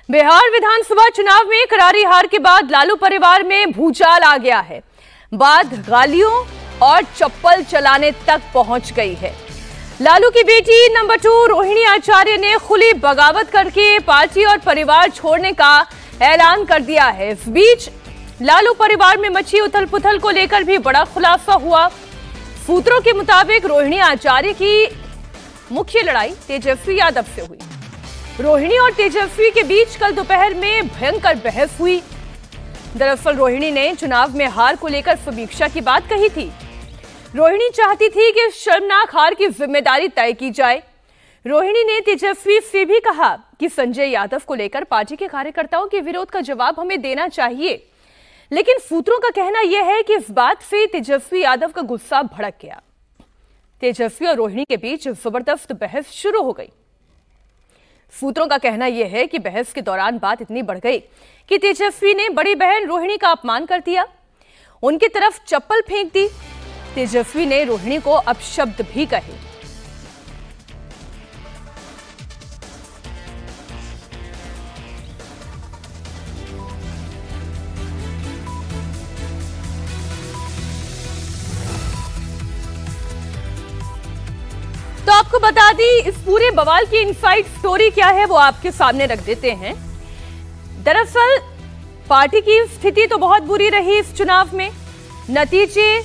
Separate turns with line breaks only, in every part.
बिहार विधानसभा चुनाव में करारी हार के बाद लालू परिवार में भूचाल आ गया है। बात गालियों और चप्पल चलाने तक पहुंच गई है। लालू की बेटी नंबर 2 रोहिणी आचार्य ने खुली बगावत करके पार्टी और परिवार छोड़ने का ऐलान कर दिया है। इस बीच लालू परिवार में मची उथल पुथल को लेकर भी बड़ा खुलासा हुआ। सूत्रों के मुताबिक रोहिणी आचार्य की मुख्य लड़ाई तेजस्वी यादव से हुई। रोहिणी और तेजस्वी के बीच कल दोपहर में भयंकर बहस हुई। दरअसल रोहिणी ने चुनाव में हार को लेकर समीक्षा की बात कही थी। रोहिणी चाहती थी कि शर्मनाक हार की जिम्मेदारी तय की जाए। रोहिणी ने तेजस्वी से भी कहा कि संजय यादव को लेकर पार्टी के कार्यकर्ताओं के विरोध का जवाब हमें देना चाहिए, लेकिन सूत्रों का कहना यह है कि इस बात से तेजस्वी यादव का गुस्सा भड़क गया। तेजस्वी और रोहिणी के बीच जबरदस्त बहस शुरू हो गई। सूत्रों का कहना यह है कि बहस के दौरान बात इतनी बढ़ गई कि तेजस्वी ने बड़ी बहन रोहिणी का अपमान कर दिया, उनकी तरफ चप्पल फेंक दी। तेजस्वी ने रोहिणी को अपशब्द भी कहे। तो आपको बता दी इस पूरे बवाल की इनसाइड स्टोरी क्या है, वो आपके सामने रख देते हैं। दरअसल पार्टी की स्थिति तो बहुत बुरी रही इस चुनाव में। नतीजे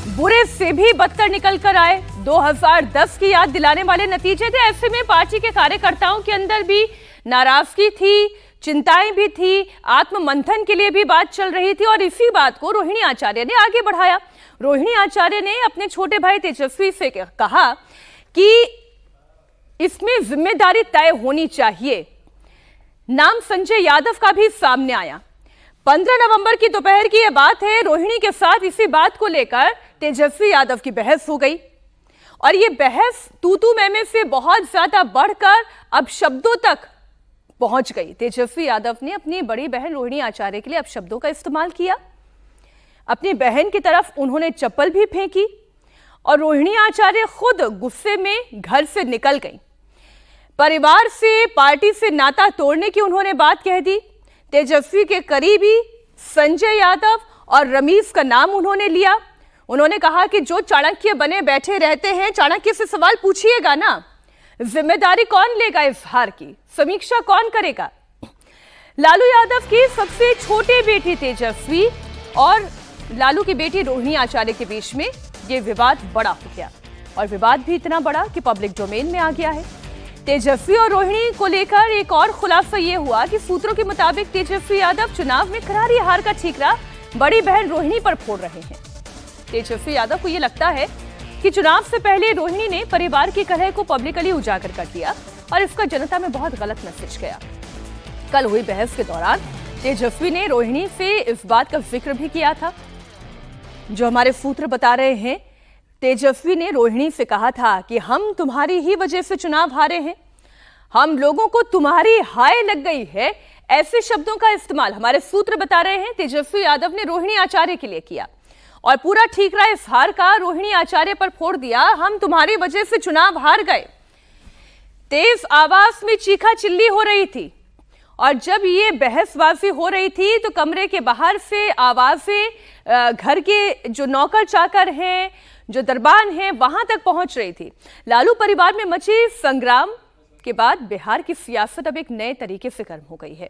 बुरे से भी बदतर निकल कर आए। 2010 की याद दिलाने वाले नतीजे थे। ऐसे में पार्टी के कार्यकर्ताओं के अंदर भी नाराजगी थी, चिंताएं भी थी, आत्ममंथन के लिए भी बात चल रही थी और इसी बात को रोहिणी आचार्य ने आगे बढ़ाया। रोहिणी आचार्य ने अपने छोटे भाई तेजस्वी से कहा कि इसमें जिम्मेदारी तय होनी चाहिए। नाम संजय यादव का भी सामने आया। 15 नवंबर की दोपहर की यह बात है। रोहिणी के साथ इसी बात को लेकर तेजस्वी यादव की बहस हो गई और यह बहस तू मैं से बहुत ज्यादा बढ़कर अब शब्दों तक पहुंच गई। तेजस्वी यादव ने अपनी बड़ी बहन रोहिणी आचार्य के लिए अपशब्दों का इस्तेमाल किया। अपनी बहन की तरफ उन्होंने चप्पल भी फेंकी और रोहिणी आचार्य खुद गुस्से में घर से निकल गई। परिवार से, पार्टी से नाता तोड़ने की उन्होंने बात कह दी। तेजस्वी के करीबी संजय यादव और रमीज का नाम उन्होंने लिया। उन्होंने कहा कि जो चाणक्य बने बैठे रहते हैं, चाणक्य से सवाल पूछिएगा ना, जिम्मेदारी कौन लेगा इस हार की, समीक्षा कौन करेगा। लालू यादव की सबसे छोटी बेटी तेजस्वी और लालू की बेटी रोहिणी आचार्य के बीच में यह विवाद बड़ा हो गया और विवाद भी इतना बड़ा कि पब्लिक डोमेन में आ गया है। तेजस्वी और रोहिणी को लेकर एक और खुलासा यह हुआ कि सूत्रों के मुताबिक तेजस्वी यादव चुनाव में करारी हार का ठीकरा बड़ी बहन रोहिणी पर फोड़ रहे हैं। तेजस्वी यादव को यह लगता है कि चुनाव से पहले रोहिणी ने परिवार की कलह को पब्लिकली उजागर कर दिया और इसका जनता में बहुत गलत मैसेज गया। कल हुई बहस के दौरान तेजस्वी ने रोहिणी से इस बात का जिक्र भी किया था। जो हमारे सूत्र बता रहे हैं, तेजस्वी ने रोहिणी से कहा था कि हम तुम्हारी ही वजह से चुनाव हारे हैं, हम लोगों को तुम्हारी हाय लग गई है। ऐसे शब्दों का इस्तेमाल हमारे सूत्र बता रहे हैं तेजस्वी यादव ने रोहिणी आचार्य के लिए किया और पूरा ठीकरा इस हार का रोहिणी आचार्य पर फोड़ दिया। हम तुम्हारी वजह से चुनाव हार गए। तेज आवाज में चीखा चिल्ली हो रही थी और जब ये बहसबाजी हो रही थी तो कमरे के बाहर से आवाजें घर के जो नौकर चाकर हैं, जो दरबान हैं, वहां तक पहुंच रही थी। लालू परिवार में मची संग्राम के बाद बिहार की सियासत अब एक नए तरीके से गर्म हो गई है।